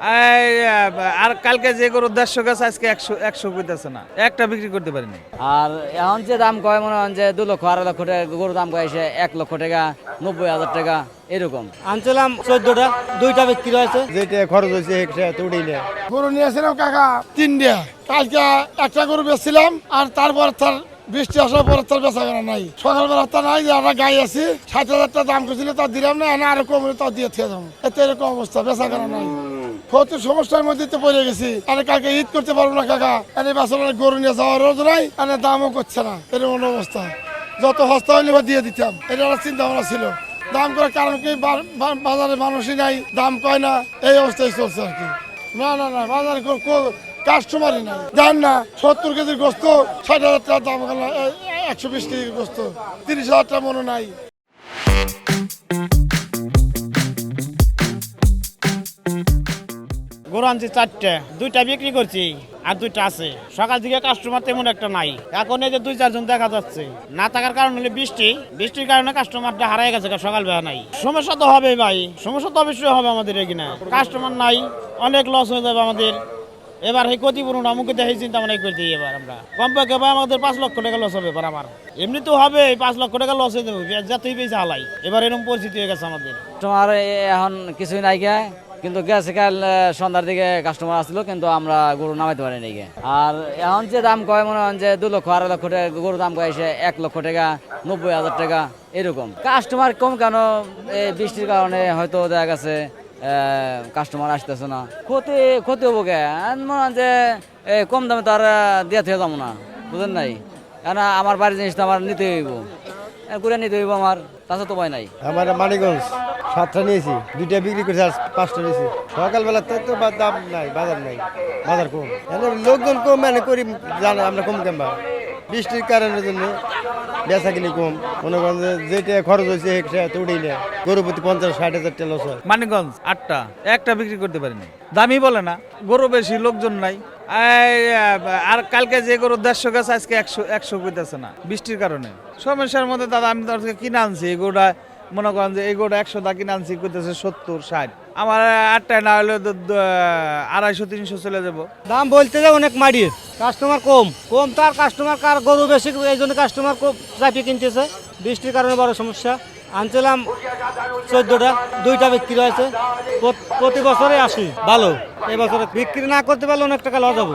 আর কালকে যে গরু 150 গেছে আজকে 100 কইতেছে না, একটা বিক্রি করতে পারিনি। আর এখন যে দাম কয় মনে হয় যে 2 লক্ষ 2.5 লক্ষ টাকা গরুর দাম কয় এসে 1 লক্ষ টাকা 90,000 টাকা এরকম। আনছিলাম 14টা, 2টা বিক্রি হয়েছে। যেটা খরচ হয়েছে সেটা তো উঠেই না। গরু নিয়েছিলাম কাকা 3টা, কালকে একটা গরু বেচছিলাম আর তারপর তার বৃষ্টি আসার পর তার বেচা কেনা নাই। সকালবেলা তা নাই যে আমরা গাই আছি 60,000 টাকা দাম করছিল তা দিলাম না, আরো কম তাও দিয়ে থেকে যাবো। এতে এরকম অবস্থা, বেচা কেনা নাই। কত সমস্যার মধ্যে তো পড়ে গেছি। আরে কালকে ঈদ করতে পারবো না কাকা, এনে বেচা গরু নিয়ে যাওয়ার রোজ নাই, এনে দামও করছে না। এরকম অবস্থা, যত সস্তা হইলে দিয়ে দিতাম, এটা একটা চিন্তা ভাবনা ছিল। দাম করার কারণ কি, বাজারে মানুষই নাই, দাম কয় না, এই অবস্থায় চলছে আর কি। না না না, বাজারে কাস্টমারই নাই। জান না 70 কেজির গোস্ত 60,000 টাকা দাম, 120 কেজির গোস্ত 30,000 টাকা মনে নাই। গরু আনছি 4টে, 2টা বিক্রি করছি আর 2টা আছে। সকাল থেকে কাস্টমার তেমন একটা নাই। এখন এই যে 2-4 জন দেখা যাচ্ছে। না থাকার কারণ হলো বৃষ্টির কারণে কাস্টমারটা হারাই গেছে, সকালবেলা নাই। সমস্যা তো হবে ভাই, সমস্যা তো অবশ্যই হবে আমাদের এখানে। কাস্টমার নাই, অনেক লস হয়ে যাবে আমাদের। এবার এই ক্ষতিপূরণ আমাকে দেখে চিন্তা ভাবনা করতে এবার আমরা কমপক্ষে আমাদের 5 লক্ষ টাকা লস হবে এবার। আমার এমনি তো হবে 5 লক্ষ টাকা লস হয়ে যাবে, যতই বেশি হালাই। এবার এরকম পরিস্থিতি হয়ে গেছে আমাদের। তোমার এখন কিছুই নাই গে, কিন্তু গেছে কাল সন্ধ্যার দিকে কাস্টমার আসছিল, কিন্তু আমরা গরু নামাইতে পারিনি গে। আর এখন যে দাম কয় মনে হয় যে 2 লক্ষ 2.5 লক্ষ টাকা গরুর দাম কয় এসে 1 লক্ষ টাকা 90,000 টাকা এরকম। কাস্টমার কম কেন, এই বৃষ্টির কারণে হয়তো দেখা গেছে কাস্টমার আসতেছে না। ক্ষতি হবো কে, মনে হয় যে কম দামে তো আর দিয়ে থেকে যাবো না, বুঝলেন নাই? কেন আমার বাড়ির জিনিসটা আমার নিতে হইব, ঘুরে নিতে হইব আমার, তাছাড়া তো ভয় নাই। আমার মানিকগঞ্জ 7টা নিয়েছি, 2টা বিক্রি করেছি আর 5টা নিয়েছি। সকালবেলা তো দাম নাই, বাজার নাই, বাজার কম। লোকজন কম মানে করি জানে আমরা কম কেমবা, বৃষ্টির কারণের জন্য বেচা কিনি কম। মনে করেন যে যেটা খরচ হয়েছে সেটা তো উঠেই না। গরু প্রতি 50-60,000 টাকা লস হয়। মানিকগঞ্জ 8টা, একটা বিক্রি করতে পারিনি। দামই বলে না, গরু বেশি, লোকজন নাই। আর কালকে যে গরু 150 গেছে আজকে 100 কইতেছে না, বৃষ্টির কারণে। সমস্যার মধ্যে দাদা আমি তার থেকে কিনে আনছি এই গরুটা, মনে করেন যে এই গরুটা 100 দা কিনে আনছি, কইতেছে 70-60। আমার 8টায় না হলে 250-300 চলে যাবো। দাম বলতে যে অনেক মারি, কাস্টমার কম তার কাস্টমার, কার গরু বেশি, এই জন্য কাস্টমার কম চাপিয়ে কিনতেছে। বৃষ্টির কারণে বড় সমস্যা। আনছিলাম 14টা, 2টা বিক্রি হয়েছে। প্রতি বছরে আসি ভালো, এবছরে বিক্রি না করতে পারলে অনেক টাকা লস যাবো।